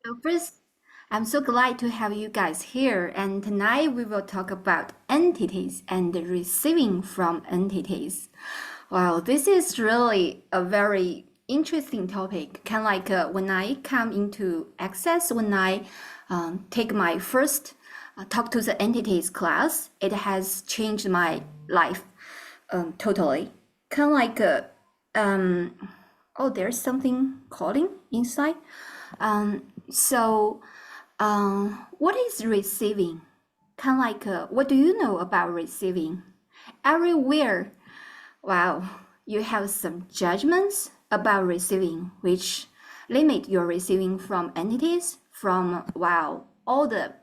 So first, I'm so glad to have you guys here, and tonight we will talk about entities and the receiving from entities. Wow, this is really a very interesting topic. Kind of like when I come into Access, when I take my first talk to the entities class, it has changed my life totally. Kind of like um, oh, there's something calling inside. What is receiving? Kind of like, what do you know about receiving? Everywhere, wow, you have some judgments about receiving, which limit your receiving from entities, from wow, all the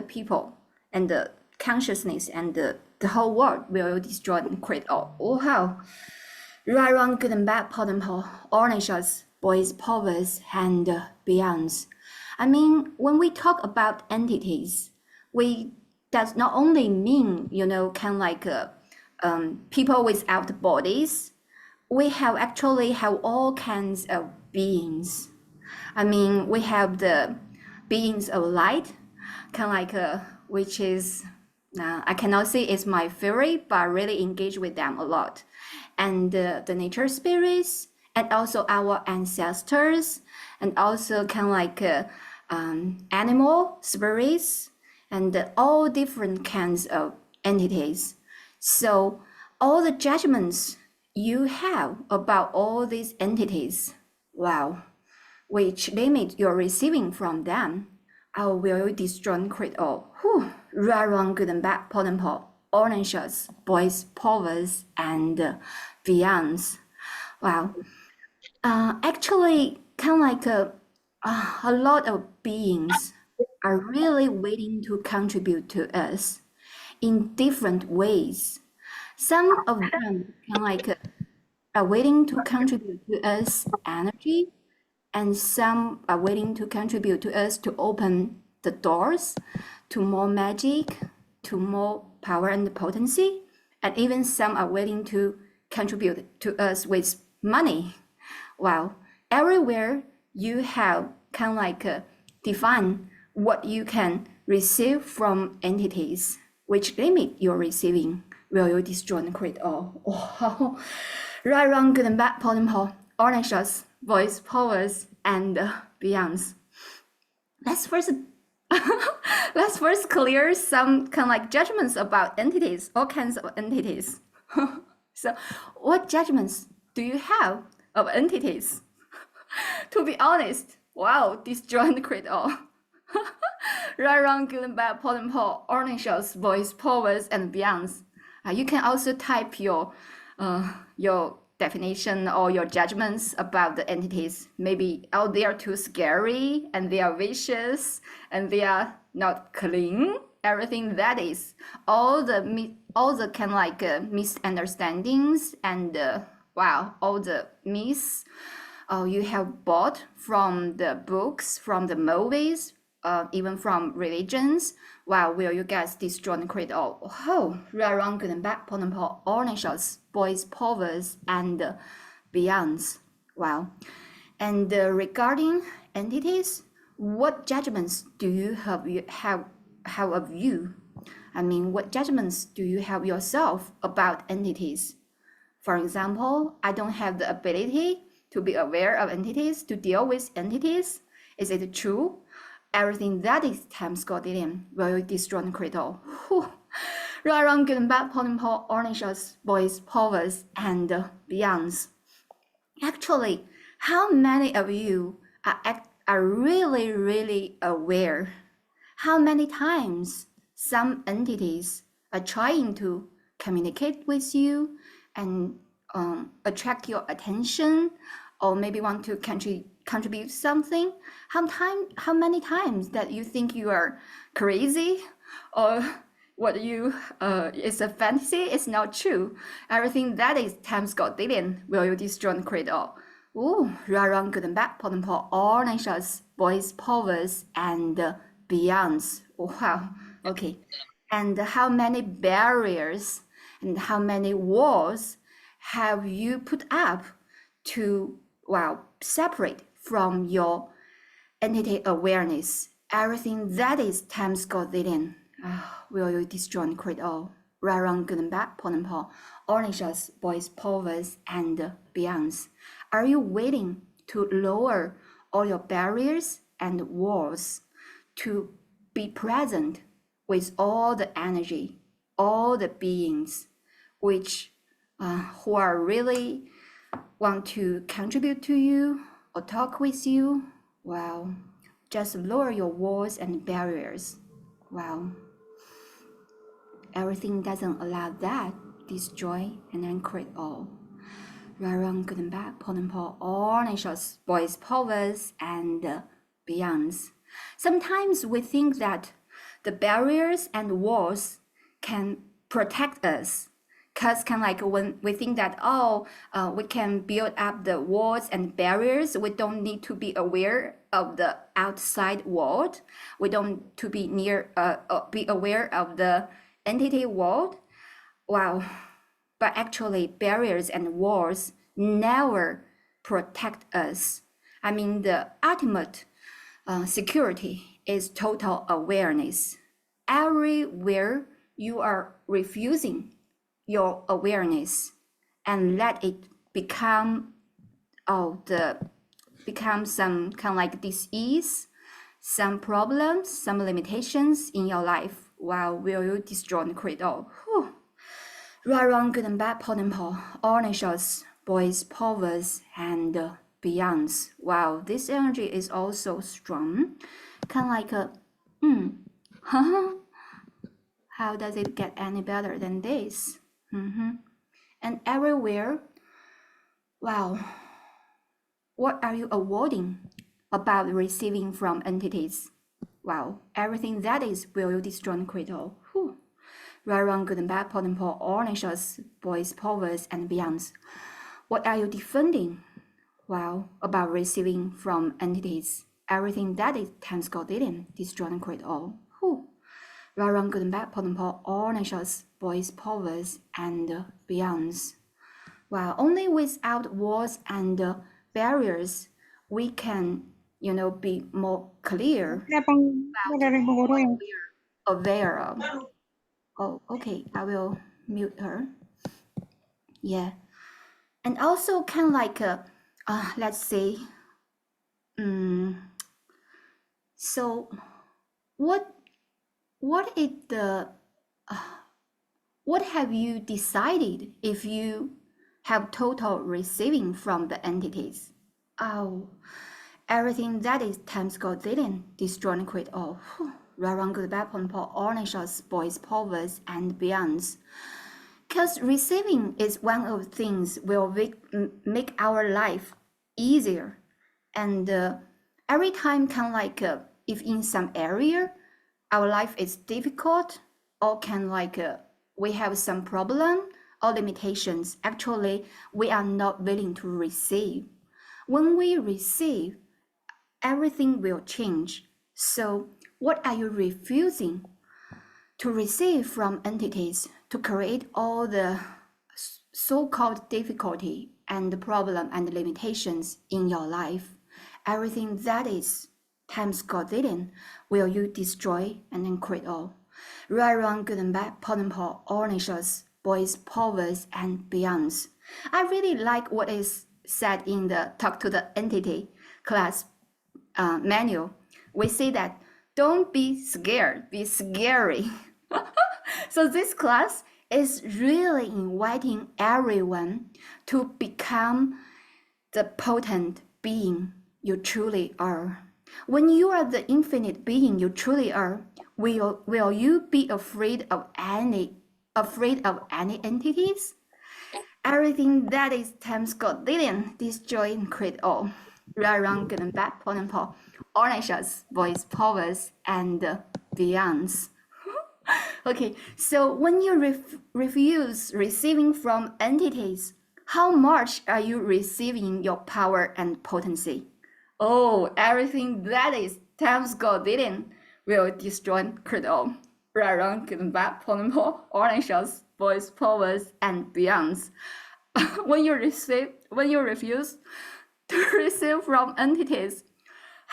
people and the consciousness and the whole world will destroy and create all. Oh, how right, wrong, good and bad, pot and pole, orange shots, boys, powers, and beyonds. I mean, when we talk about entities, we does not only mean kind of like people without bodies. We have actually have all kinds of beings. I mean, we have the beings of light, kind of like which is I cannot say it's my favorite, but I really engage with them a lot. And the nature spirits, and also our ancestors, and also kind of like animal spirits, and all different kinds of entities. So all the judgments you have about all these entities, wow, which limit your receiving from them, I will destroy and create all. Whew, right, wrong, good and bad, pot and pot, orange shots, boys, powers, and beyonds. Wow. Actually, kind of like a lot of beings are really waiting to contribute to us in different ways. Some of them kind of like are waiting to contribute to us energy, and some are waiting to contribute to us to open the doors to more magic, to more power and potency, and even some are waiting to contribute to us with money. Wow, everywhere you have kind of like define what you can receive from entities, which limit your receiving. Will you destroy and create all? Oh, right, wrong, good and bad, pot and pole, orange shots, voice, powers, and beyonds. Let's first let's first clear some kind of like judgments about entities, all kinds of entities. So, what judgments do you have of entities? To be honest, wow, destroy and create all. Right, wrong, good and bad, pot and pole, orange shots, voice, powers, and beyonds. You can also type your definition or your judgments about the entities. Maybe oh they are too scary and they are vicious and they are not clean. Everything that is all the kind of like misunderstandings and wow, all the myths you have bought from the books, from the movies, even from religions. Wow, will you guys destroy and create all? Oh, right, wrong, good and bad, pot and pole, orange shots, boys, powers, and beyonds. Wow. And regarding entities, what judgments do you have of you? I mean, what judgments do you have yourself about entities? For example, I don't have the ability to be aware of entities, to deal with entities. Is it true? Everything that is times Goddillion will destroy and create all. Right, wrong, good and bad, pot and pole, orange shots, boys, powers, and beyonds. Actually, how many of you are really, really aware how many times some entities are trying to communicate with you and attract your attention, or maybe want to contribute something? How many times that you think you are crazy, or what you is a fantasy is not true? Everything that is times Goddillion will you destroy and create all. Ooh, right, wrong, good and bad, pot and pole, all nations, boys, powers, and beyonds. Wow. Okay. And how many barriers and how many walls have you put up to, well, separate from your entity awareness, everything that is times God leading, will you destroy and create all? Right, wrong, good and bad, Paul and Paul, Ornishas, boys, powers, and beyonds. Are you willing to lower all your barriers and walls to be present with all the energy, all the beings, which who are really want to contribute to you or talk with you? Wow, just lower your walls and barriers. Wow. Everything doesn't allow that, destroy and then create all. Right, wrong, good and bad, Paul and Paul, all nations, boys, powers, and beyonds. Sometimes we think that the barriers and walls can protect us. Because kind of like when we think that, we can build up the walls and barriers, we don't need to be aware of the outside world. We don't to be be aware of the entity world. Wow. But actually, barriers and walls never protect us. I mean, the ultimate security is total awareness. Everywhere you are refusing your awareness and let it become some kind of like disease, some problems, some limitations in your life. Wow, will you destroy and create all? Whew. Right, wrong, good and bad, Paul and Paul, all nations, boys, powers, and beyonds. Wow, this energy is also strong. Kind of like how does it get any better than this? And everywhere, wow, what are you avoiding about receiving from entities? Wow, everything that is will you destroy and create all. Whew. Right, wrong, good and bad, Paul and Paul, all nations, boys, powers, and beyonds. What are you defending? Wow, about receiving from entities. Everything that is times God didn't destroy and create all. Whew. Right, wrong, good and bad, Paul and Paul, all nations, boys, powers, and beyonds. Wow, only without walls and barriers we can, be more clear, aware of. Oh, okay, I will mute her. Yeah. And also kind of like, let's say, so what is what have you decided if you have total receiving from the entities? Oh, everything that is times God didn't destroy and create all. Right, wrong, good, bad, all nations, boys, powers, and beyonds. Because receiving is one of the things will make our life easier. And every time kind of like if in some area our life is difficult or can like we have some problem or limitations, actually we are not willing to receive. When we receive, everything will change. So what are you refusing to receive from entities to create all the so-called difficulty and problem and limitations in your life? Everything that is times God didn't, will you destroy and then create all? Right, wrong, good and bad, Paul and Paul, all nations, boys, powers, and beyonds. I really like what is said in the Talk to the Entity class manual. We say that don't be scared, be scary. So this class is really inviting everyone to become the potent being you truly are. When you are the infinite being you truly are, will you be afraid of any entities? Everything that is times God didn't destroy and create all. Right, wrong, good and bad, Paul and Paul, all nations, boys, powers, and beyonds. Okay, so when you refuse receiving from entities, how much are you receiving your power and potency? Oh, everything that is times God didn't will destroy and create all. Right, wrong, good and bad, Paul and Paul, all nations, boys, powers, and beyonds. when you refuse to receive from entities,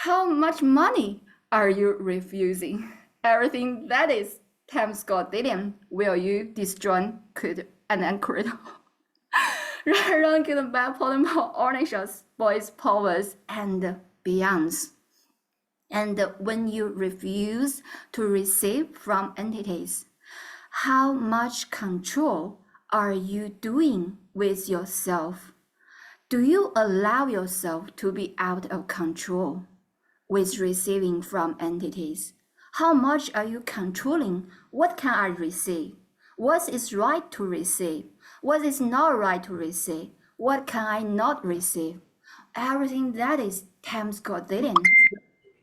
How much money are you refusing? Everything that is times goddamn will you destroy could and anchored. Ranking by polymer organizations, boys, powers, and beyonds. And when you refuse to receive from entities, how much control are you doing with yourself? Do you allow yourself to be out of control with receiving from entities? How much are you controlling? What can I receive? What is right to receive? What is not right to receive? What can I not receive? Everything that is times goddamn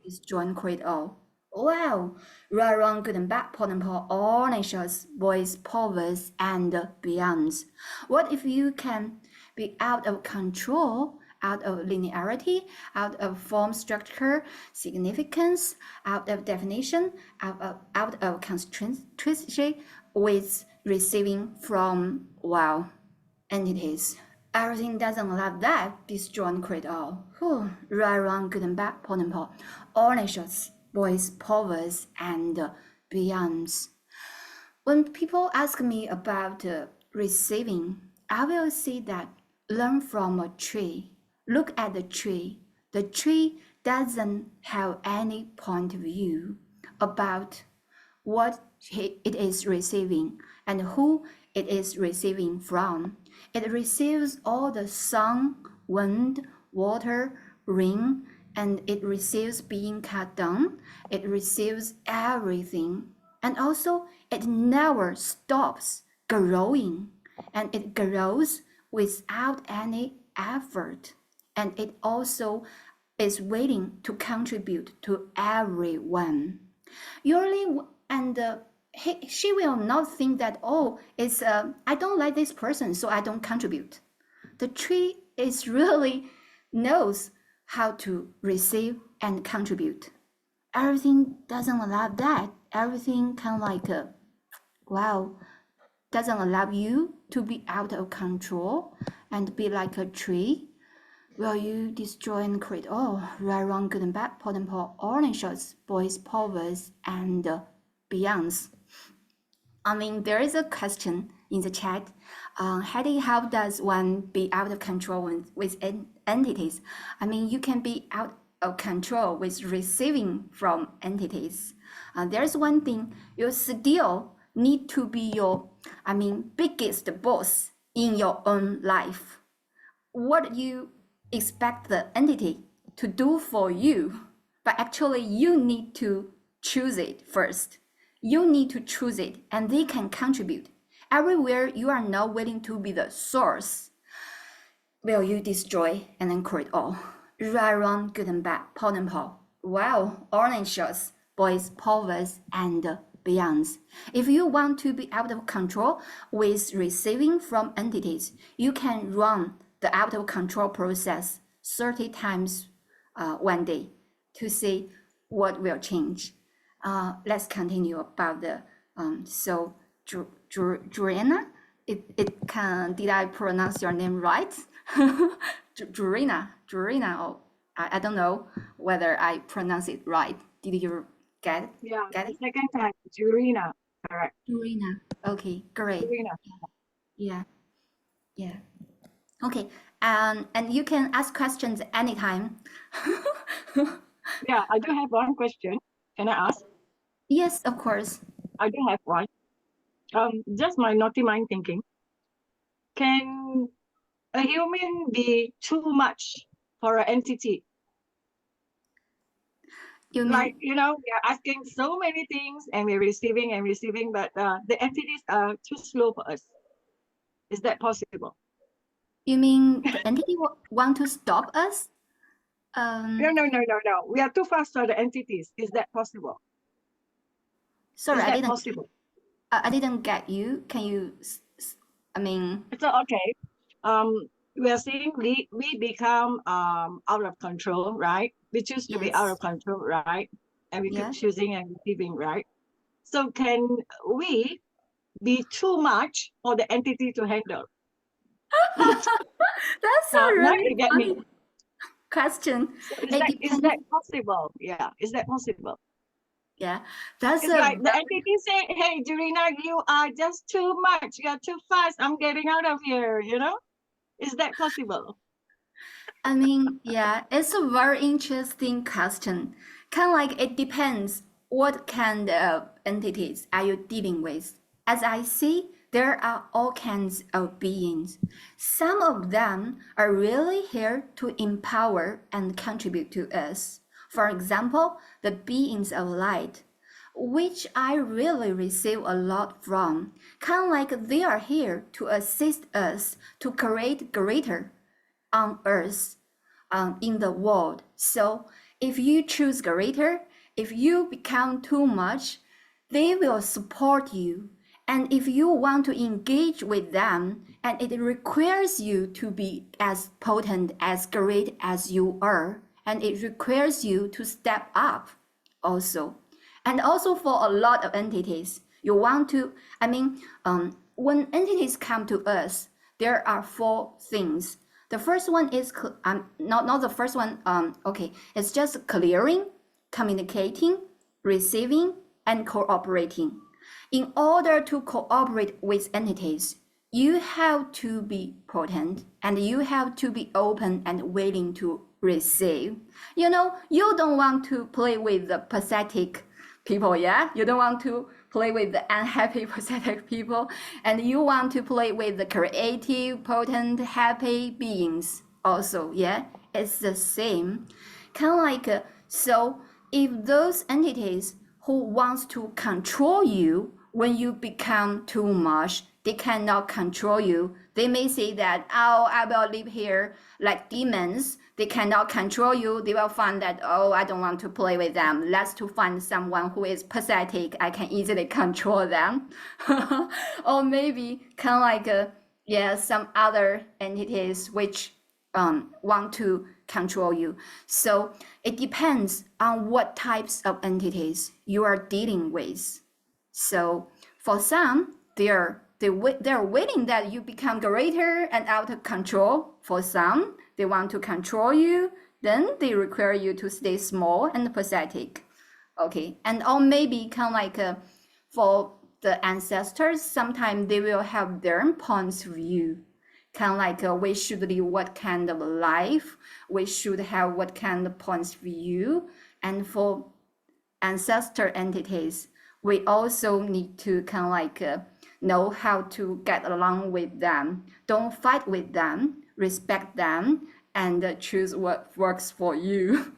is John Creed all. Wow, right, wrong, good and bad, pot and pot, all nations, boys, powers, and beyonds. What if you can be out of control, out of linearity, out of form structure, significance, out of definition, out of consistency with receiving from, wow, entities? Everything doesn't allow that, destroy and create all. Whew. Right, wrong, good and bad, pot and pot. All nations, boys, powers, and beyonds. When people ask me about receiving, I will say that learn from a tree. Look at the tree. The tree doesn't have any point of view about what it is receiving and who it is receiving from. It receives all the sun, wind, water, rain, and it receives being cut down. It receives everything. And also, it never stops growing. And it grows without any effort. And it also is waiting to contribute to everyone. Usually, and she will not think that, oh, it's I don't like this person, so I don't contribute. The tree is really knows how to receive and contribute. Everything doesn't allow that. Everything kind of like wow, doesn't allow you to be out of control and be like a tree. Will you destroy and create all right, wrong, good and bad, pot and pot, orange shots, boys, powers, and beyonds? I mean, there is a question in the chat. Heidi, how does one be out of control with entities? I mean, you can be out of control with receiving from entities. There's one thing, you still need to be your, I mean, biggest boss in your own life. What you expect the entity to do for you, but actually you need to choose it first. You need to choose it and they can contribute. Everywhere you are not willing to be the source, will you destroy and then create all? Right, wrong, good and bad, pot and pot. Wow, orange shots, boys, powers, and beyonds. If you want to be out of control with receiving from entities, you can run the out of control process 30 times one day to see what will change. Let's continue about the so Jurina. It can, did I pronounce your name right? Jurina. Oh, I don't know whether I pronounce it right. Did you get it? Yeah, Get the it? second time, Jurina, correct. Jurina. Okay, great. Jurina. Yeah, yeah. Okay, and you can ask questions anytime. Yeah, I do have one question. Can I ask? Yes, of course. I do have one. Just my naughty mind thinking. Can a human be too much for an entity? You mean, Like, we are asking so many things and we're receiving, but the entities are too slow for us. Is that possible? you mean the entity want to stop us? No. We are too fast for the entities. Is that possible? Sorry, Is I that didn't. possible? I didn't get you. Can you? I mean, It's okay. We are saying we become out of control, right? We choose to be out yes, of control, right? And we keep yeah. choosing and receiving, right? So can we be too much for the entity to handle? That's a Now really you get me. funny question. So It is depends. that possible? Yeah, is that possible? Yeah, that's It's a like the entity say, hey, Dorina, you are just too much. You're too fast. I'm getting out of here, you know? Is that possible? I mean, yeah, it's a very interesting question. Kind of like it depends what kind of entities are you dealing with. As I see, there are all kinds of beings. Some of them are really here to empower and contribute to us. For example, the beings of light, which I really receive a lot from. Kind of like they are here to assist us to create greater on earth, in the world. So if you choose greater, if you become too much, they will support you. And if you want to engage with them, and it requires you to be as potent, as great as you are, and it requires you to step up also. And also for a lot of entities, you want to, when entities come to us, there are four things. The first one is not the first one. Okay, it's just clearing, communicating, receiving, and cooperating. In order to cooperate with entities, you have to be potent and you have to be open and willing to receive. You know, you don't want to play with the pathetic people, yeah? You don't want to play with the unhappy, pathetic people, and you want to play with the creative, potent, happy beings also, yeah? It's the same. Kind of like, so if those entities who wants to control you when you become too much, they cannot control you. They may say that, oh, I will live here like demons. They cannot control you. They will find that, oh, I don't want to play with them. Let's to find someone who is pathetic. I can easily control them. Or maybe kind of like, yeah, some other entities which want to control you. So it depends on what types of entities you are dealing with. So for some, they're waiting that you become greater and out of control. For some, they want to control you. Then they require you to stay small and pathetic. Okay, and or maybe kind of like for the ancestors, sometimes they will have their points of view. Kind of like we should live what kind of life, we should have what kind of points of view. And for ancestor entities, we also need to kind of like know how to get along with them. Don't fight with them, respect them, and choose what works for you.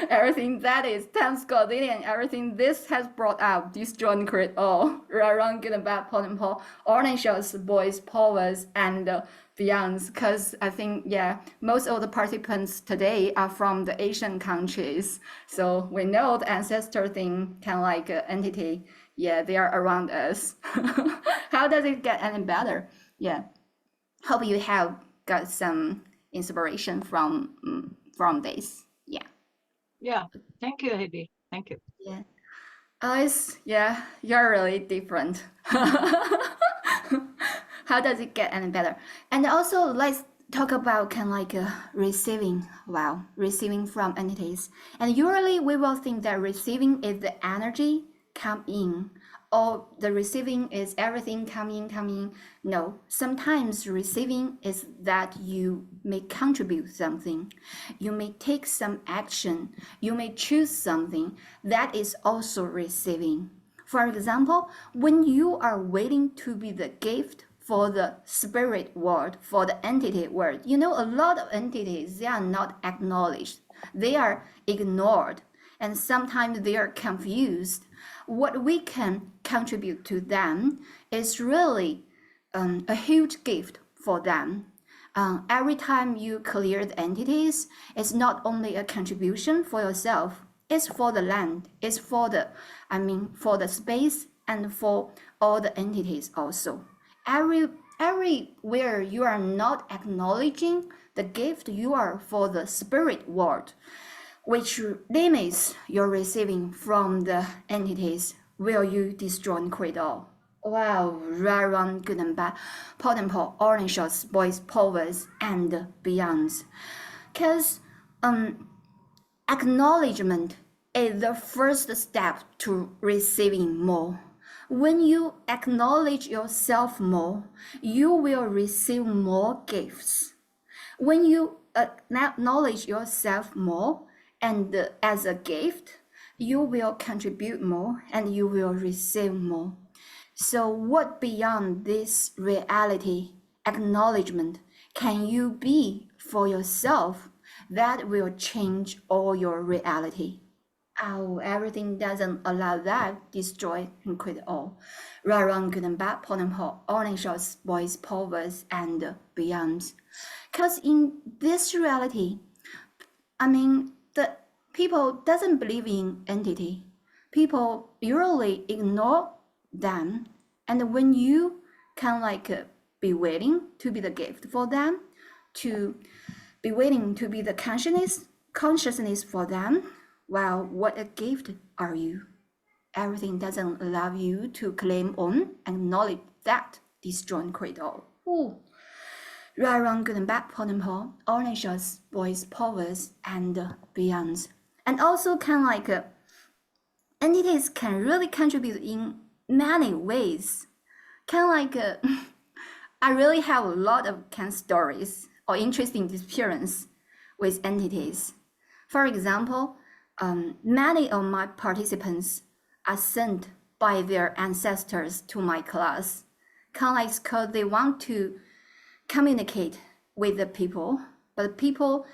Everything that is Thames Gordinian, everything this has brought up, disjoint create all. Raron, good and bad, Paul and Paul, orange shows, boys, powers, and beyonds. Because I think, yeah, most of the participants today are from the Asian countries. So we know the ancestor thing, kind of like entity, yeah, they are around us. How does it get any better? Yeah, hope you have got some inspiration from this. Yeah. Yeah. Thank you, Heidi. Thank you. Yeah. Yeah, you're really different. How does it get any better? And also, let's talk about kind of like receiving. Wow, receiving from entities. And usually, we will think that receiving is the energy come in, or the receiving is everything coming. No, sometimes receiving is that you may contribute something, you may take some action, you may choose something. That is also receiving. For example, when you are waiting to be the gift for the spirit world, for the entity world, you know, a lot of entities, they are not acknowledged, they are ignored, and sometimes they are confused. What we can contribute to them is really a huge gift for them. Every time you clear the entities, it's not only a contribution for yourself, it's for the land, it's for for the space and for all the entities also. Everywhere you are not acknowledging the gift you are for the spirit world, which limits your receiving from the entities, will you destroy and create all? Wow, Raron, good and bad, pot and pot, orange shots, boys, powers, and beyonds. Because Um, Acknowledgement is the first step to receiving more. When you acknowledge yourself more, you will receive more gifts. When you acknowledge yourself more and as a gift, you will contribute more and you will receive more. So, what beyond this reality acknowledgement can you be for yourself that will change all your reality? Oh, everything doesn't allow that, destroy and quit all. Right, wrong, good and bad, important, hot, orange shots, boys, powers, and beyonds. Because in this reality, the people doesn't believe in entity. People usually ignore them, and when you can be willing to be the gift for them, to be willing to be the consciousness for them, well, what a gift are you? Everything doesn't allow you to claim on, acknowledge that, destroy and create all. Ooh. Right, wrong, good and bad, important, all nations, boys, powers, and beyonds. And also entities can really contribute in many ways. I really have a lot of stories or interesting experience with entities. For example, many of my participants are sent by their ancestors to my class, because they want to communicate with the people, but people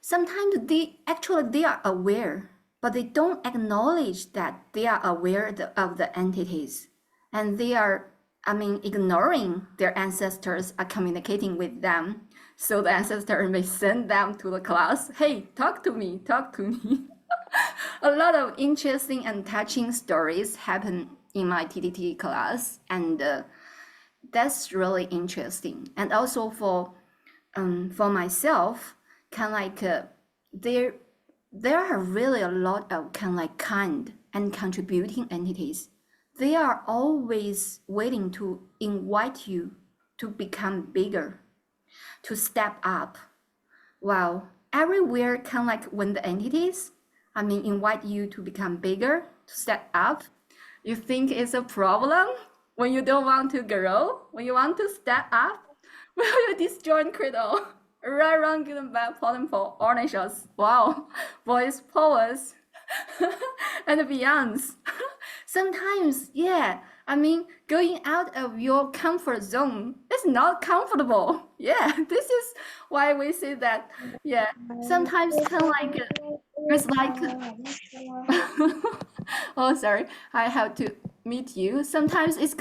sometimes they are aware, but they don't acknowledge that they are aware of the entities, and they are ignoring their ancestors are communicating with them. So the ancestor may send them to the class, hey, talk to me. A lot of interesting and touching stories happen in my TTT class, and that's really interesting. And also for myself, there are really a lot of kind and contributing entities. They are always waiting to invite you to become bigger, to step up. Wow, everywhere when the entities invite you to become bigger, to step up, you think it's a problem when you don't want to grow, when you want to step up. Will you destroy and create all? Right, wrong, good and bad, important, for oranges. Wow, boys, powers, and beyonds. Sometimes, yeah, going out of your comfort zone is not comfortable. Yeah, this is why we say that, yeah, sometimes it's like, oh, sorry, I have to meet you. Sometimes it's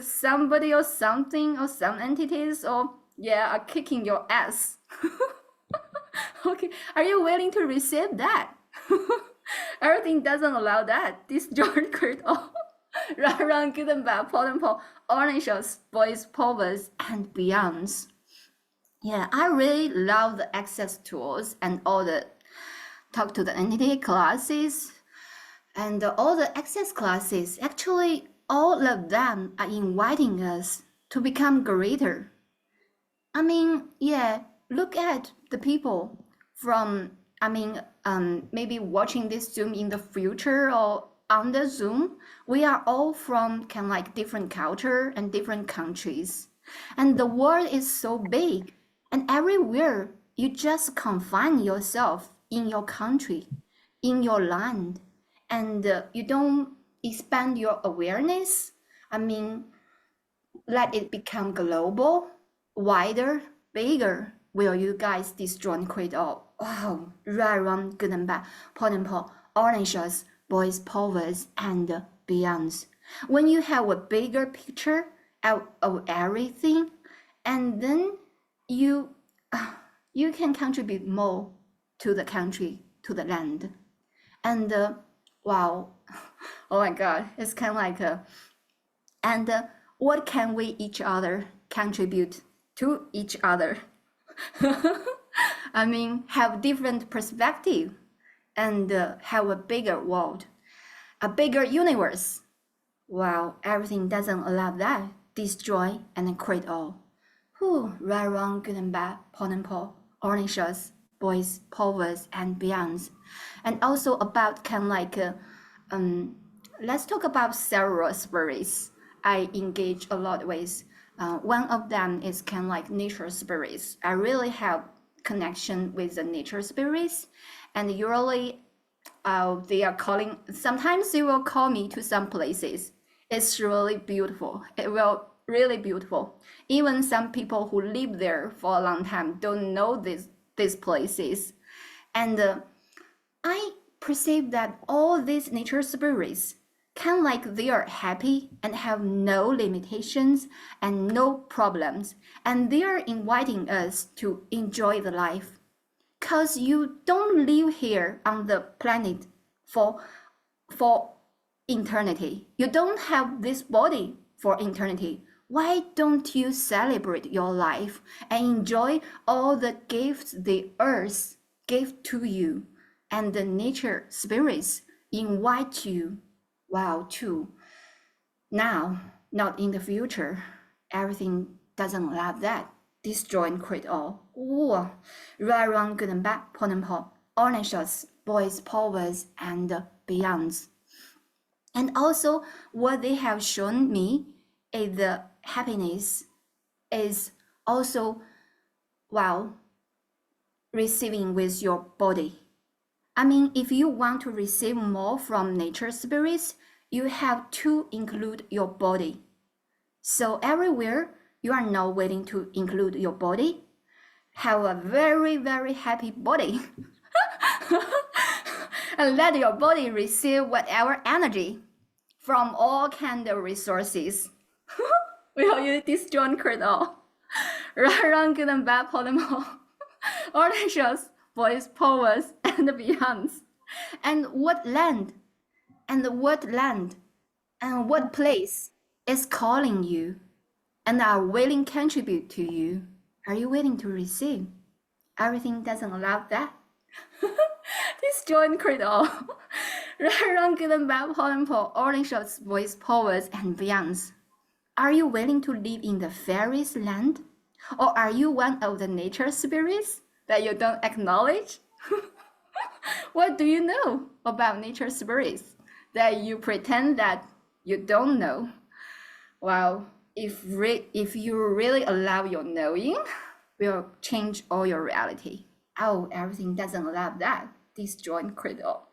somebody or something or some entities or, yeah, are kicking your ass. Okay, are you willing to receive that? Everything doesn't allow that. This Jordan create all. Run, good and bad, important, oranges, boys, powers, and beyonds. Yeah, I really love the access tools and all the talk to the entity classes and all the access classes. Actually, all of them are inviting us to become greater. Yeah, look at the people from, maybe watching this Zoom in the future or on the Zoom. We are all from different culture and different countries. And the world is so big, and everywhere you just confine yourself in your country, in your land, and you don't expand your awareness. Let it become global, wider, bigger. Will you guys destroy and create all? Wow, right, wrong, good and bad, important, oranges, boys, powers, and beyonds. When you have a bigger picture of everything, and then you can contribute more to the country, to the land. And wow, oh my God, it's and what can we each other contribute to each other? Have different perspective and have a bigger world, a bigger universe. Wow, everything doesn't allow that. Destroy and create all. Who right, wrong, good and bad, important, oranges, boys, powers, and beyonds. And also about let's talk about several spirits I engage a lot with. One of them is kind of like nature spirits. I really have connection with the nature spirits, and usually they are calling. Sometimes they will call me to some places. It's really beautiful. It will really beautiful. Even some people who live there for a long time don't know these places, and I perceive that all these nature spirits can like they are happy and have no limitations and no problems, and they are inviting us to enjoy the life. Cause you don't live here on the planet for for eternity. You don't have this body for eternity. Why don't you celebrate your life and enjoy all the gifts the earth gave to you and the nature spirits invite you, wow, to now, not in the future. Everything doesn't allow that. Destroy and create all. Ooh, right, wrong, good and bad, pot and pot, oranges, boys, powers, and beyonds. And also, what they have shown me is the happiness is also, wow, receiving with your body. I mean, if you want to receive more from nature spirits, you have to include your body. So everywhere you are now waiting to include your body, have a very, very happy body. And let your body receive whatever energy from all kind of resources. Will you disjoin all? Right, wrong, good and bad, polymer. Oranges, boys, powers, and beyonds. And what land, and what land, and what place is calling you, and are willing to contribute to you? Are you willing to receive? Everything doesn't allow that. Disjoin all. Right, wrong, good and bad, polymer, oranges, boys, powers, and beyonds. Are you willing to live in the fairies' land? Or are you one of the nature spirits that you don't acknowledge? What do you know about nature spirits that you pretend that you don't know? Well, if you really allow your knowing, will change all your reality. Oh, everything doesn't allow that. Disjoint cradle.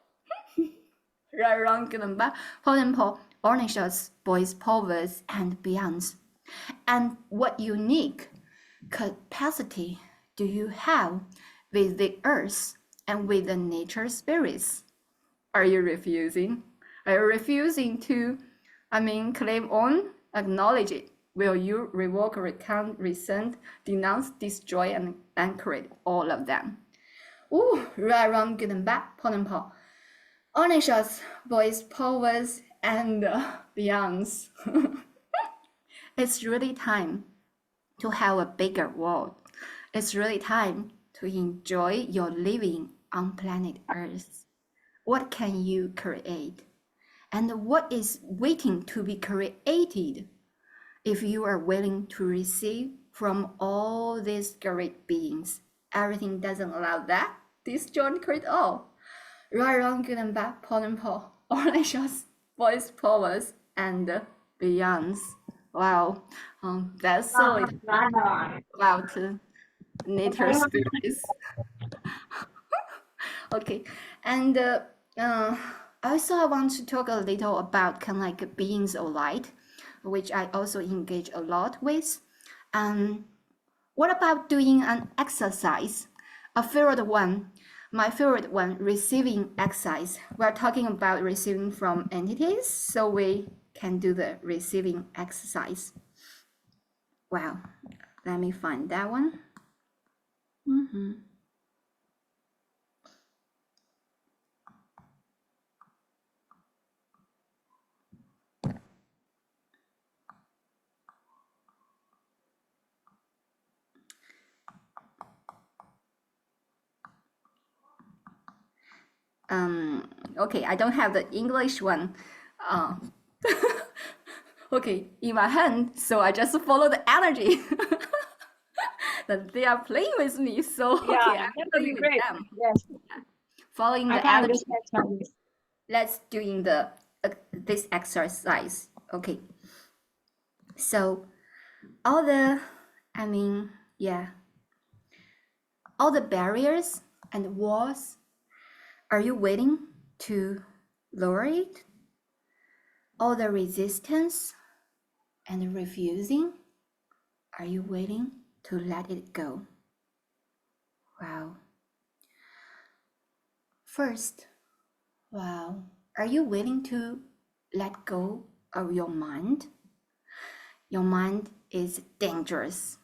Right, wrong, good and bad. For example, oranges, boys, powers, and beyonds. And what unique capacity do you have with the earth and with the nature spirits? Are you refusing? Are you refusing to, claim on, acknowledge it? Will you revoke, recount, resent, denounce, destroy, and create all of them? Ooh, right, wrong, good and bad, pot and pot. Oranges, boys, powers, and beyonds. It's really time to have a bigger world. It's really time to enjoy your living on planet Earth. What can you create? And what is waiting to be created if you are willing to receive from all these great beings? Everything doesn't allow that. Disjoint create all. Right, wrong, good and bad, pot and pot, oranges, boys, powers, and beyonds. Wow, that's so about nature spirits. Okay, and also I want to talk a little about kind of like beings of light, which I also engage a lot with. What about doing an exercise? A favorite one. My favorite one, receiving exercise. We're talking about receiving from entities, so we can do the receiving exercise. Wow, let me find that one. Okay, I don't have the English one. Okay, in my hand, so I just follow the energy. that they are playing with me. So Yeah, okay, that I'm would playing be with great. them, Yes, following I the can energy. understand Chinese. Let's doing the this exercise. Okay. So all the, I mean, yeah, all the barriers and walls, are you willing to lower it? All the resistance and refusing, are you willing to let it go? Wow. First, wow, are you willing to let go of your mind? Your mind is dangerous.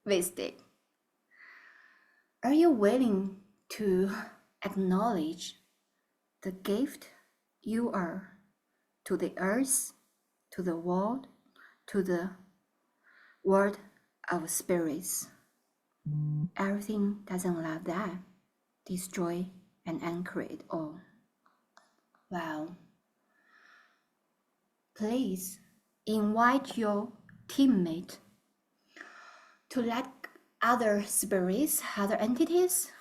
Waste it. Are you willing to acknowledge the gift you are to the earth, to the world, to the world of spirits? Everything doesn't allow that. Destroy and anchor it all. Wow. Please invite your teammate to let other spirits, other entities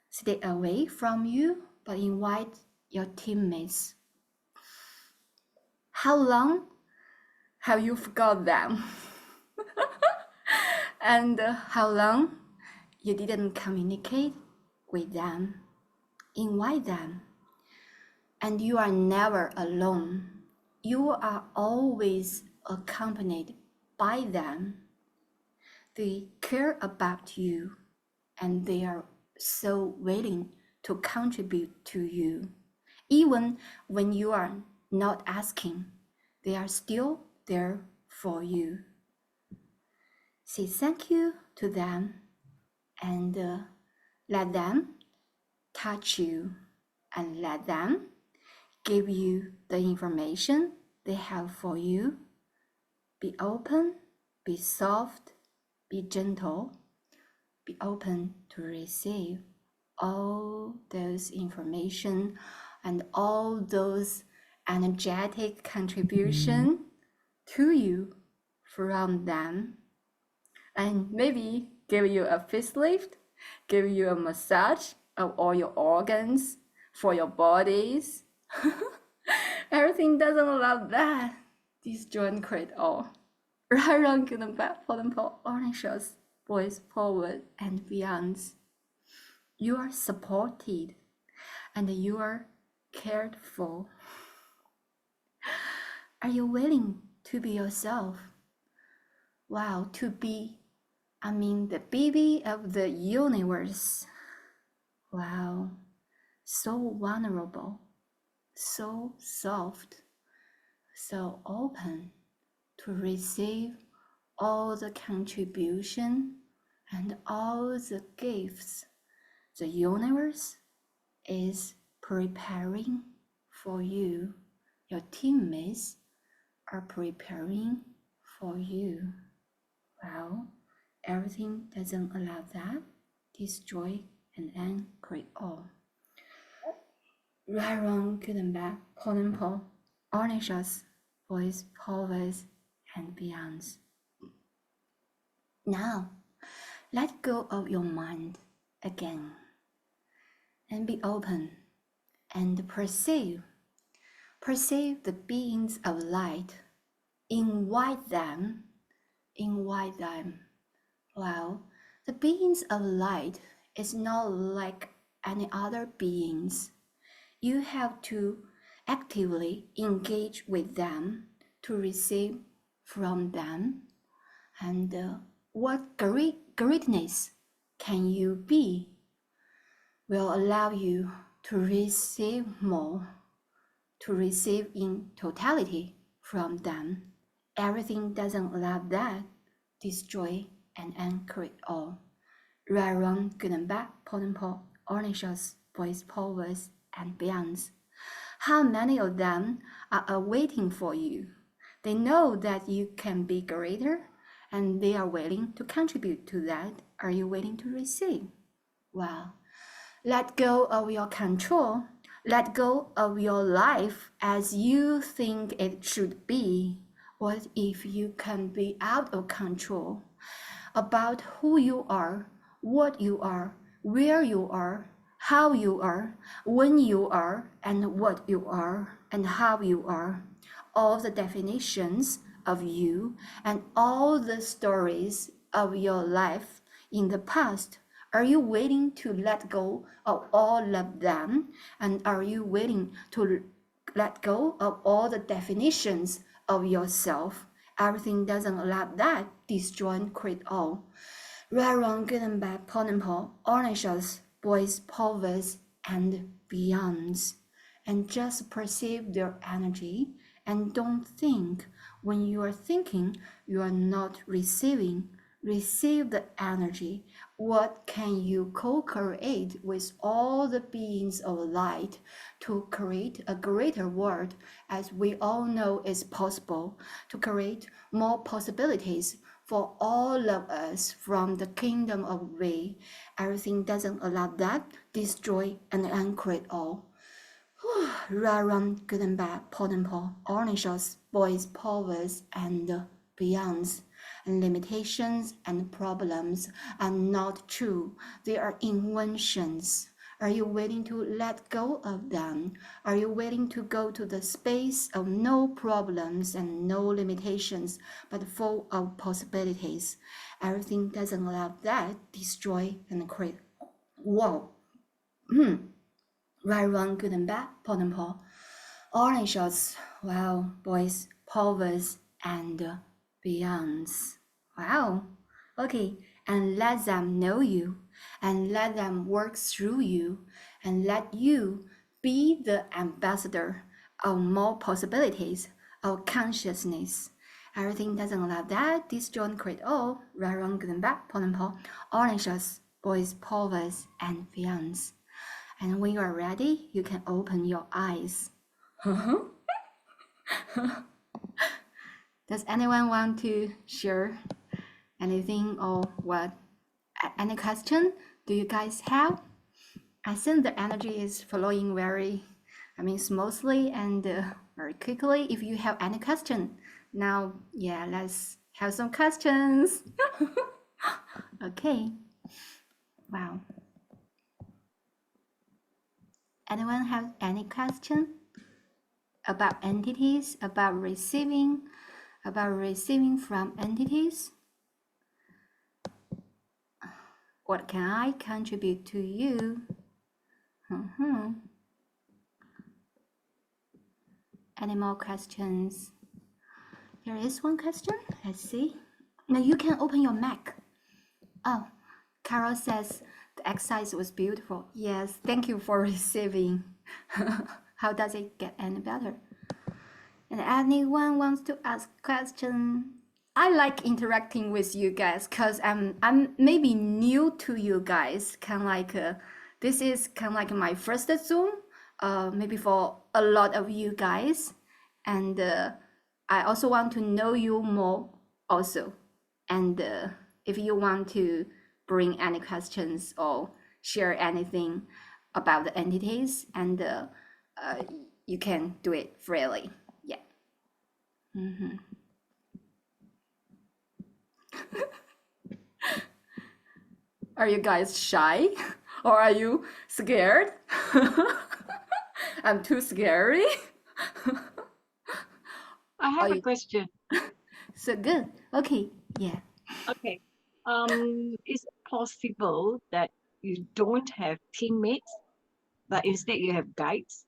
stay away from you, but invite your teammates. How long have you forgot them? And how long you didn't communicate with them? Invite them. And you are never alone. You are always accompanied by them. They care about you and they are so willing to contribute to you. Even when you are not asking, they are still there for you. Say thank you to them and let them touch you and let them give you the information they have for you. Be open, be soft, be gentle, be open to receive all those information and all those energetic contribution to you from them, and maybe give you a facelift, give you a massage of all your organs for your bodies. Everything doesn't allow that. Destroy and create all. Right on good and bad, for them, for oranges, boys forward and beyond. You are supported and you are cared for. Are you willing to be yourself? Wow, to be, the baby of the universe. Wow, so vulnerable, so soft, so open to receive all the contribution and all the gifts the universe is preparing for you. Your teammates are preparing for you. Well, everything doesn't allow that. Destroy and then create all. Right, wrong, good and bad, Paul and Paul, Ornishas, boys, always, and beyond. Now, let go of your mind again and be open and perceive the beings of light. Invite them. Well, the beings of light is not like any other beings. You have to actively engage with them to receive from them. And what greatness can you be will allow you to receive more, to receive in totality from them. Everything doesn't allow that. Destroy and anchor it all. Right, wrong, good and bad, Paul and Paul, oranges, boys, powers, and beyonds. How many of them are awaiting for you? They know that you can be greater and they are willing to contribute to that. Are you willing to receive? Well, let go of your control. Let go of your life as you think it should be. What if you can be out of control? about who you are, what you are, where you are, how you are, when you are, and what you are, and how you are. All the definitions of you and all the stories of your life in the past. Are you willing to let go of all of them? And are you willing to let go of all the definitions of yourself? Everything doesn't allow that. Destroy and create all. Right, wrong, good and bad, pot and paw, oranges, boys, pulvers, and beyonds. And just perceive their energy and don't think. When you are thinking, you are not receiving. Receive the energy. What can you co-create with all the beings of light to create a greater world, as we all know is possible, to create more possibilities for all of us from the kingdom of we. Everything doesn't allow that, destroy and uncreate all. Run, good and bad, pot and paw, oranges, boys, powers, and beyonds. And limitations and problems are not true. They are inventions. Are you willing to let go of them? Are you willing to go to the space of no problems and no limitations, but full of possibilities? Everything doesn't allow that, destroy and create. Whoa. Right, wrong, good and bad, pot and paw. Orange shots, wow, boys, powers, and beyonds. Wow. Okay, and let them know you, and let them work through you, and let you be the ambassador of more possibilities of consciousness. Everything doesn't allow that. Disjoint create all. Right, wrong, good and bad, pot and paw. Oranges, boys, powers, and beyonds. And when you are ready, you can open your eyes. Does anyone want to share anything or what? Any question do you guys have? I think the energy is flowing very, smoothly and very quickly. If you have any question, now, yeah, let's have some questions. Okay. Wow. Anyone have any question about entities, about receiving from entities? What can I contribute to you? Any more questions? There is one question. Let's see. Now you can open your mic. Oh, Carol says the exercise was beautiful. Yes, thank you for receiving. How does it get any better? And anyone wants to ask question? I like interacting with you guys because I'm maybe new to you guys. Kind of like this is kind of like my first Zoom. Maybe for a lot of you guys, and I also want to know you more also. And if you want to bring any questions or share anything about the entities, and you can do it freely. Yeah. Are you guys shy or are you scared? I'm too scary. I have Are a you question. so good? Okay, yeah. Okay. Is it possible that you don't have teammates, but instead you have guides?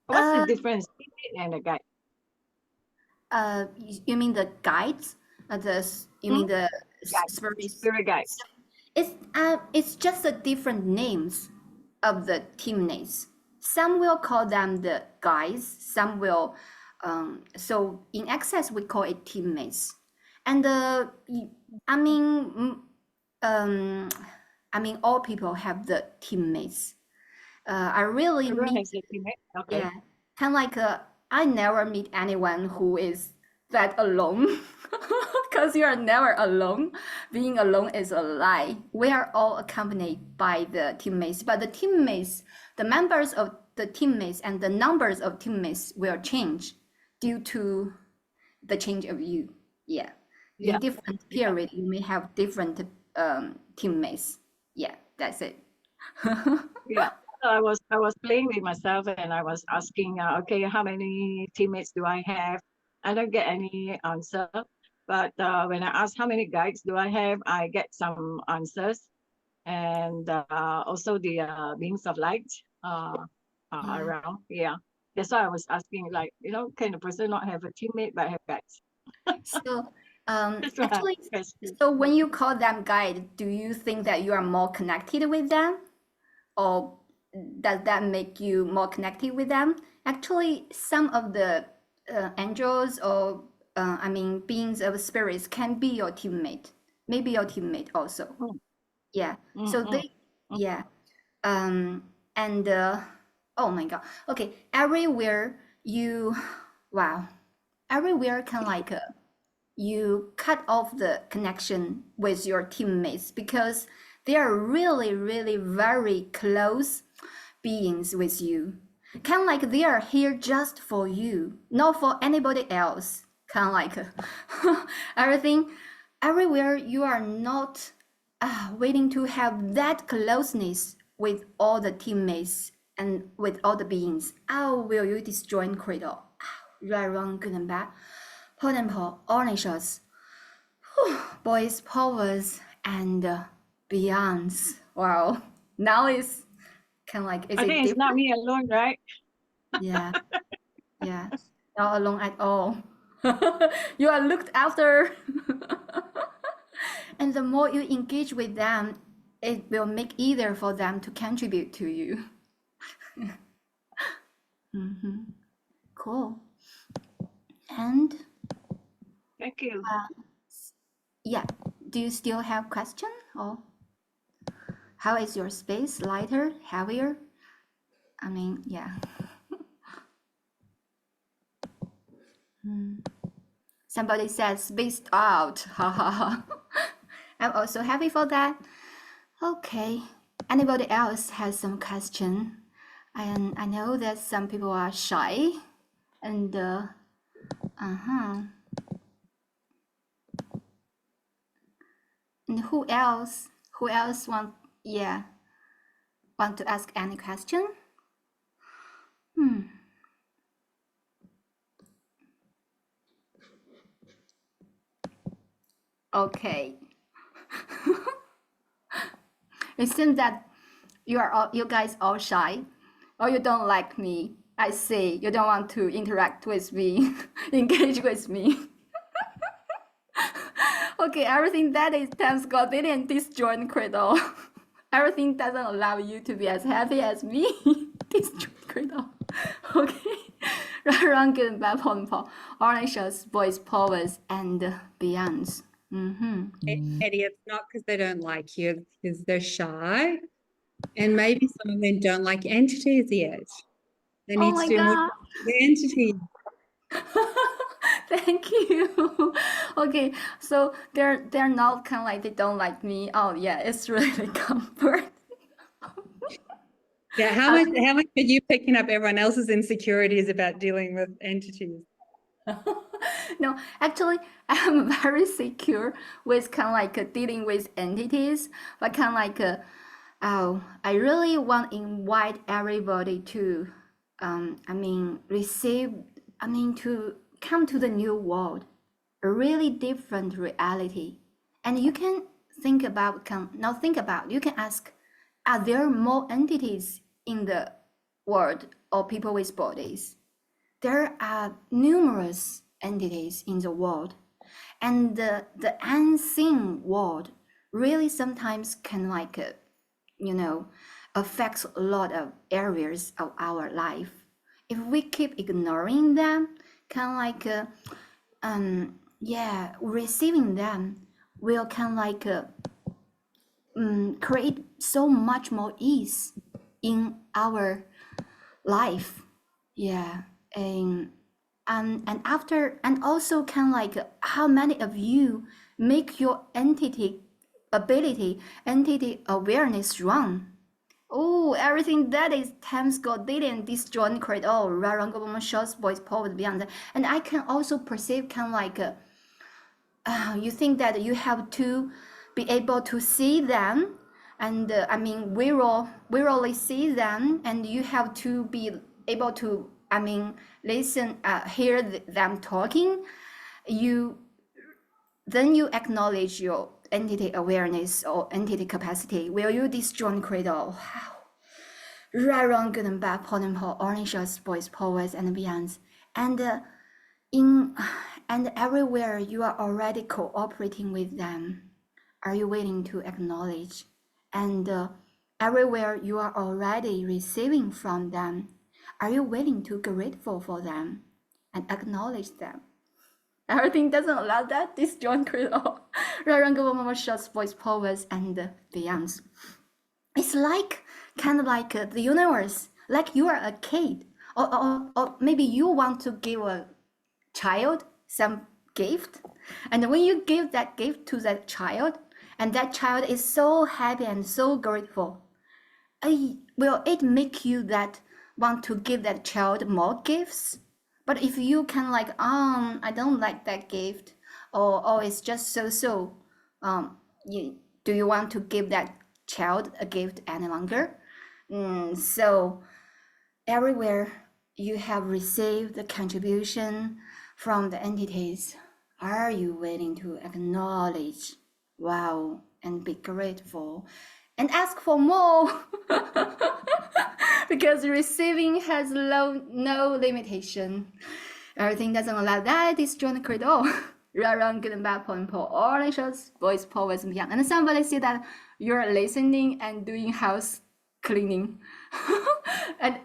What's the Uh, difference, teammate and a guide? you mean the guides? You mean Hmm? the Guide, spirits? spirit guides. It's just the different names of the teammates. Some will call them the guys. Some will, so in Access we call it teammates. And I mean, all people have the teammates. I really Everyone meet, has a teammate. Okay. yeah, kind of like I never meet anyone who is that alone, because you are never alone. Being alone is a lie. We are all accompanied by the teammates, but the members of the teammates and the numbers of teammates will change due to the change of you. Yeah. Yeah. in different Yeah. period, you may have different teammates. Yeah, that's it. Yeah. So I was playing with myself and I was asking, okay, how many teammates do I have? I don't get any answer. But when I ask how many guides do I have, I get some answers. And also the beings of light are Yeah. around. Yeah. That's why I was asking, like, can a person not have a teammate but have guides? So, That's my actually, question. so when you call them guide, do you think that you are more connected with them, or does that make you more connected with them? Actually, some of the angels or I mean beings of spirits can be your teammate, maybe your teammate also. Mm, Yeah. mm, So mm, they, mm. yeah. And oh my God. Okay, everywhere you, wow, everywhere can like you cut off the connection with your teammates because they are really, really very close beings with you. Kind of like they are here just for you, not for anybody else. Kind of like everything, everywhere you are not waiting to have that closeness with all the teammates and with all the beings. How will you disjoin cradle? Right, wrong, good and bad. Pot and pot, all nations, boys, powers, and beyonds. Wow. Now it's kind of like, is I it think it's not different? me alone, right? Yeah, yeah. Not alone at all. You are looked after. And the more you engage with them, it will make easier for them to contribute to you. Cool. And Thank you. yeah, do you still have question or how is your space? Lighter, heavier? I mean, yeah. Somebody says spaced out. Ha ha ha. I'm also happy for that. Okay. Anybody else has some question? And I know that some people are shy. And uh-huh. And who else? Who else want want to ask any question? Okay. It seems that you guys all shy, or you don't like me. I see. You don't want to interact with me, engage with me. Okay, everything that is times God didn't disjoin cradle. Everything doesn't allow you to be as happy as me. Disjoin cradle. Okay. Wrong, good, and bad, pon, orange shows, boys, powers, and beyonds. Eddie, it's not because they don't like you, it's because they're shy. And maybe some of them don't like entities yet. They Oh need my to do more God. with the entities. Thank you. Okay, so they're not kind of like they don't like me. Oh yeah, it's really comfort. Yeah, how much are you picking up everyone else's insecurities about dealing with entities? No, actually, I'm very secure with kind of like dealing with entities, but kind of like, oh, I really want to invite everybody to, I mean, receive, I mean, to come to the new world, a really different reality. And you can think about, not think about, you can ask, are there more entities in the world or people with bodies? There are numerous entities in the world, and the unseen world really sometimes can like affects a lot of areas of our life. If we keep ignoring them, kind of like receiving them will kind of like create so much more ease in our life. Yeah. And after and also kind of like how many of you make your entity awareness strong. Oh, everything that is times God didn't destroy create all Raranga woman shots boys power beyond. And I can also perceive kind of like you think that you have to be able to see them, and I mean, we really see them, and you have to be able to, I mean, listen, hear them talking. You then you acknowledge your entity awareness or entity capacity. Will you disjoint cradle? Wow. Right, wrong, good and bad, pot and pot, orange shots, boys, powers, and beyonds. And in and everywhere you are already cooperating with them. Are you willing to acknowledge? And everywhere you are already receiving from them, are you willing to grateful for them and acknowledge them? Everything doesn't allow that. Disjoint cradle. Right, wrong, good, mama shots, boys, powers, and beyonds. It's like kind of like the universe, like you are a kid, or maybe you want to give a child some gift, and when you give that gift to that child, and that child is so happy and so grateful, will it make you that want to give that child more gifts? But if you can like, I don't like that gift, or oh, it's just so, do you want to give that child a gift any longer? So everywhere you have received the contribution from the entities, are you willing to acknowledge, wow, and be grateful and ask for more? Because receiving has no limitation. Everything doesn't allow that. Disjoint cradle. Right, wrong, good and bad, point, point, orange shots, boys, powers, and beyond. And somebody said that you're listening and doing house cleaning. And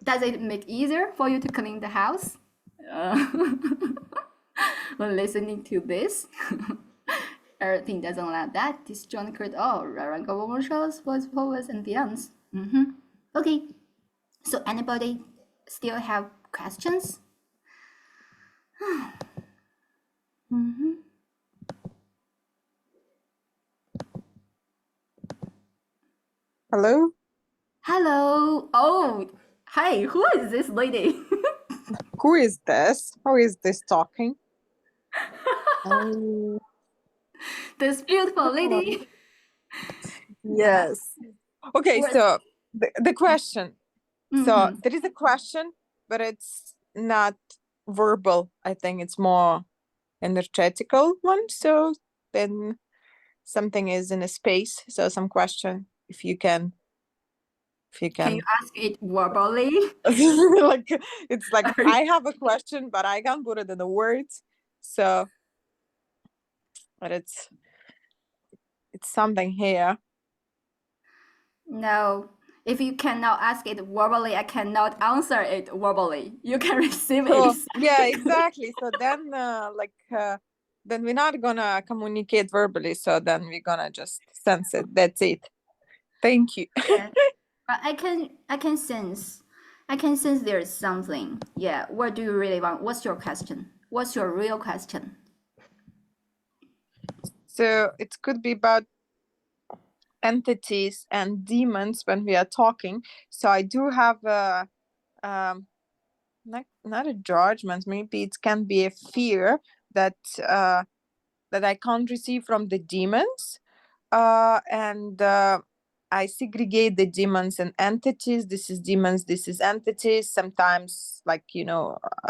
does it make easier for you to clean the house? When listening to this, everything doesn't allow that. Disjoint cradle. Right, wrong, orange shots, boys, powers, and beyond. Okay. So anybody still have questions? Hello? Hello. Oh, hi. Who is this lady? Who is this? Who is this talking? Um, This beautiful lady. yes. Okay, What- so the question. So Mhm. there is a question, but it's not verbal. I think it's more energetical one. So then something is in a space. So some question, if you can Can you ask it verbally? like it's like I have a question, but I can't put it in the words. So but it's something here. No. If you cannot ask it verbally, I cannot answer it verbally. You can receive So it. yeah, exactly. So then then we're not gonna communicate verbally, so then we're gonna just sense it. That's it. Thank you. Yeah. But I can sense. I can sense there's something. Yeah. What do you really want? What's your question? What's your real question? So it could be about entities and demons when we are talking. So I do have a not a judgment, maybe it can be a fear that that I can't receive from the demons. And I segregate the demons and entities. This is demons, this is entities. Sometimes, like,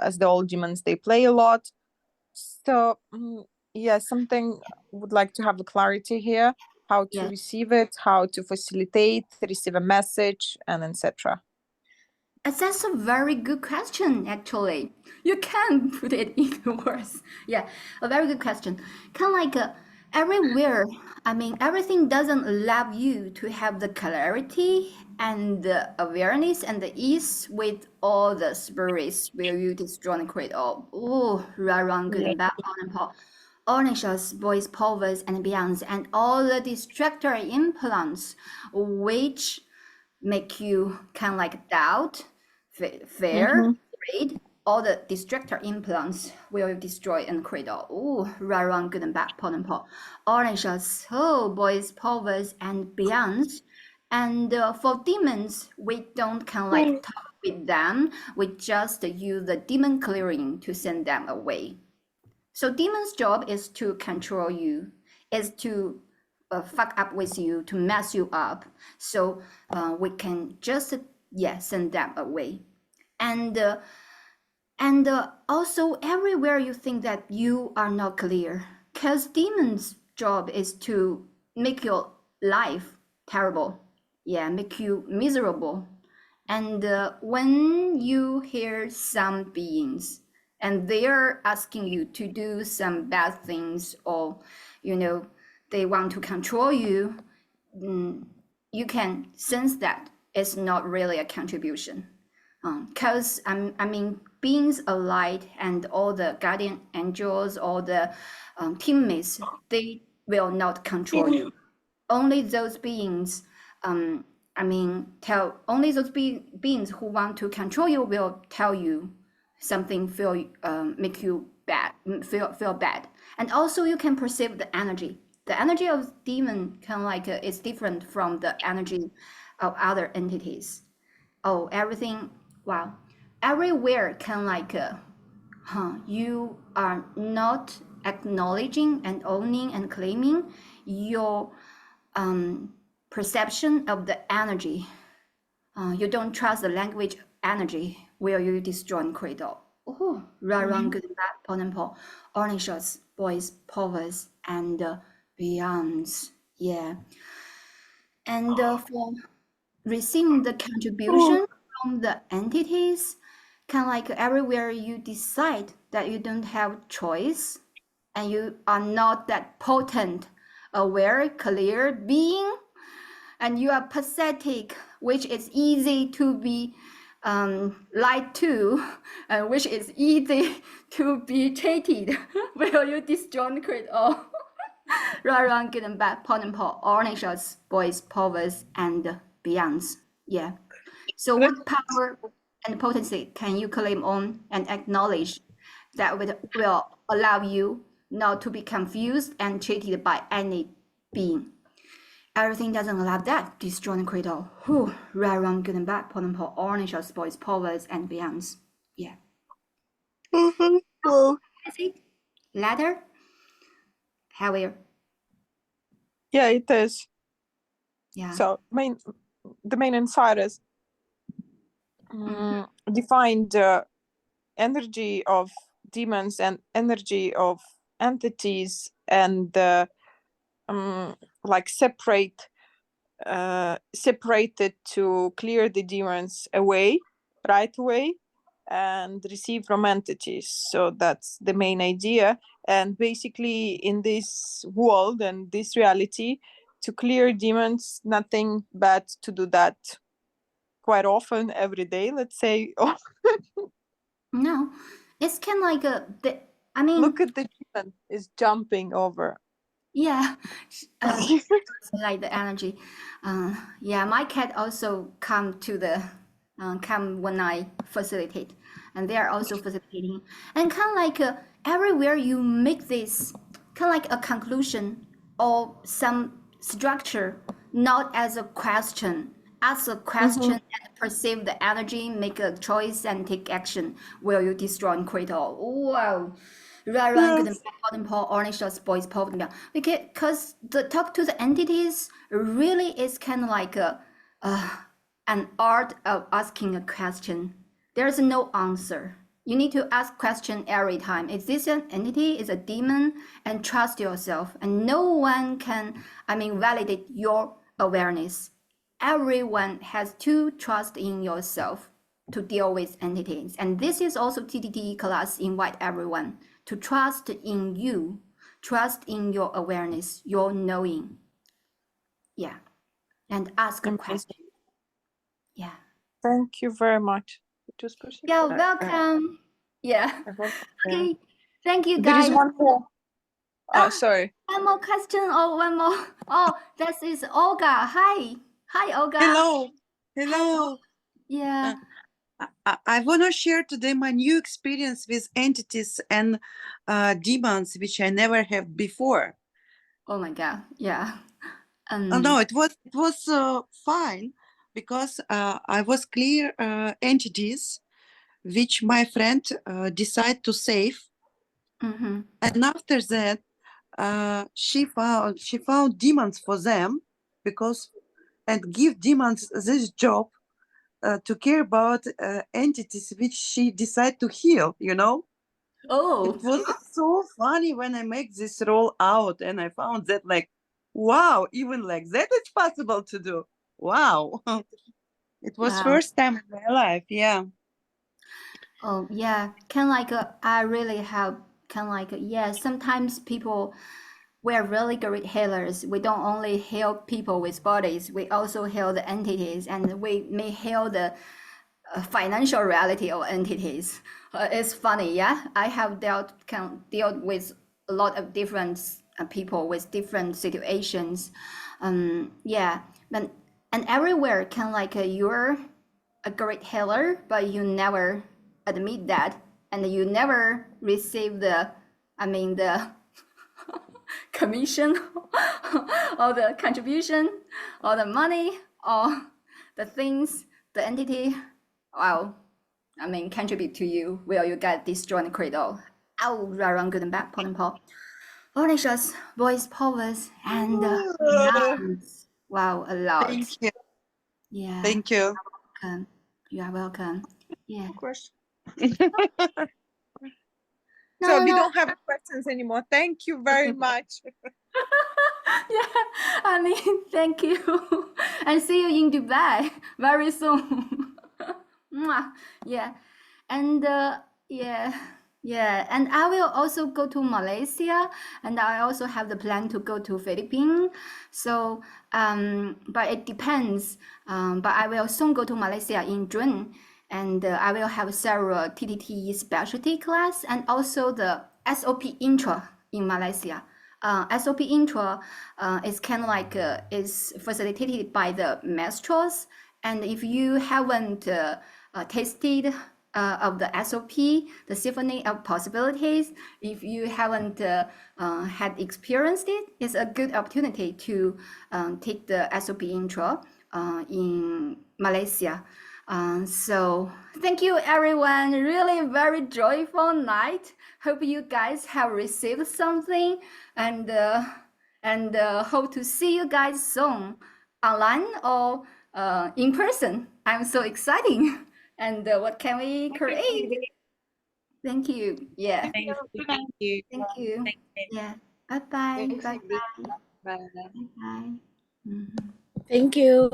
as the old demons, they play a lot. So, yeah, something would like to have a clarity here, how to Yes. receive it, how to facilitate, receive a message, and etc. That's a very good question, actually. You can put it into words. Yeah, a very good question. Kind of like everywhere, I mean, everything doesn't allow you to have the clarity and the awareness and the ease with all the spirits where you destroy and create all. Oh, right, wrong, good and bad, on and pop. Ornishas, boys, powers, and beyonds, and all the distractor implants, which make you kind of like doubt, fear, afraid. All the distractor implants will destroy and cradle. Oh, right, wrong, good and bad, pot and pot. Orange are so boys, powers, and beyonds. And for demons, we don't kind of like talk with them. We just use the demon clearing to send them away. So demon's job is to control you, is to fuck up with you, to mess you up. So we can just send them away. And also everywhere you think that you are not clear, because demon's job is to make your life terrible, make you miserable. And when you hear some beings and they're asking you to do some bad things, or they want to control you, you can sense that it's not really a contribution. Because I mean, beings of light and all the guardian angels, all the teammates, they will not control you. Only those beings, only those beings who want to control you will tell you something, make you bad, feel bad. And also you can perceive the energy. The energy of demon is different from the energy of other entities. Oh, everything, wow. Everywhere you are not acknowledging and owning and claiming your perception of the energy. You don't trust the language energy where you destroy and create all. Oh, Rarang, good and bad, Paul and Paul, orange shots, boys, povers, and beyonds. Yeah. And for receiving the contribution from the entities, everywhere you decide that you don't have choice and you are not that potent, aware, clear being, and you are pathetic, which is easy to be lied to, and which is easy to be cheated. Will you destroy and create all? Rarang, good and bad, Paul and Paul, orange shots, boys, povers, and beyonds. Yeah. So what power and potency can you claim on and acknowledge that will allow you not to be confused and treated by any being? Everything doesn't allow that. Destroy and create all. Whew. Right, wrong, good and bad, Paul and Paul, orange shots, boys, povers, and beyonds. Yeah. Well, Is it ladder? Heavier. yeah, it is. Yeah. So the main insiders defined energy of demons and energy of entities, and separated to clear the demons right away and receive from entities. So that's the main idea. And basically in this world and this reality, to clear demons, nothing but to do that quite often, every day, let's say. No, it's kind of Look at the demon is jumping over. yeah, like the energy. Yeah, my cat also come when I facilitate, and they are also facilitating. And everywhere you make this a conclusion or some structure, not as a question. Ask a question and perceive the energy, make a choice and take action. Will you destroy and create all? Wow. Paul, orange shots, boys, Paul, because the talk to the entities really is kind of like an art of asking a question. There's no answer. You need to ask question every time. Is this an entity? Is a demon? And trust yourself. And no one can, validate your awareness. Everyone has to trust in yourself to deal with entities. And this is also TTT class invite everyone to trust in you, trust in your awareness, your knowing. Yeah. And ask a question. Yeah. Thank you very much. Yeah, welcome. Yeah. Okay. Thank you, There guys. is one more. Sorry. One more question or one more. Oh, that is Olga. Hi. Hi, Olga. Hello. Yeah. I want to share today my new experience with entities and demons, which I never have before. Oh my God. Yeah. No, it was fine because I was clear entities which my friend decided to save Mm-hmm. And after that, she found demons for them because and give demons this job to care about entities which she decide to heal. You know, Oh, it was so funny when I make this roll out and I found that like, wow, even like that it's possible to do. Wow, it was wow. first time in my life. Yeah. Oh, yeah. Kind of like I really have kind of like yeah. Sometimes people we're really great healers. We don't only heal people with bodies. We also heal the entities, and we may heal the financial reality of entities. It's funny, yeah. I have dealt with a lot of different people with different situations. Yeah, and everywhere kind of like you're a great healer, but you never admit that, and you never receive the, I mean the commission or the contribution or the money or the things the entity, wow, I mean contribute to you will you get this joint cradle. Au, Raran Gutenberg, Paul. Ornishas, voice powers, and nouns. Wow, a lot. Thank you. Yeah, Thank you. welcome. You are welcome. Yeah. Of course. No, So we no. don't have questions anymore. Thank you very much. Yeah, I mean, thank you. And see you in Dubai very soon. Mwah. Yeah. And yeah, yeah. And I will also go to Malaysia, and I also have the plan to go to Philippines. So, but it depends. But I will soon go to Malaysia in June, and I will have several TTT specialty class and also the SOP intro in Malaysia. SOP intro is kind of like is facilitated by the maestros, and if you haven't tasted of the SOP, the Symphony of Possibilities, if you haven't had experienced it, it's a good opportunity to take the SOP intro in Malaysia. So thank you everyone, really very joyful night. Hope you guys have received something, and hope to see you guys soon online or in person. I'm so exciting. And what can we create? Thank you. Yeah. Thank you. Good night. Thank you. Thank you. Thanks, Ed. Yeah. Bye bye. Thanks, Bye Cindy. bye. Bye. Bye. Mhm. Thank you.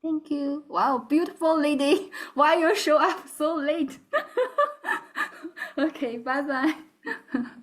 Thank you. Wow, beautiful lady. Why you show up so late? Okay, bye bye.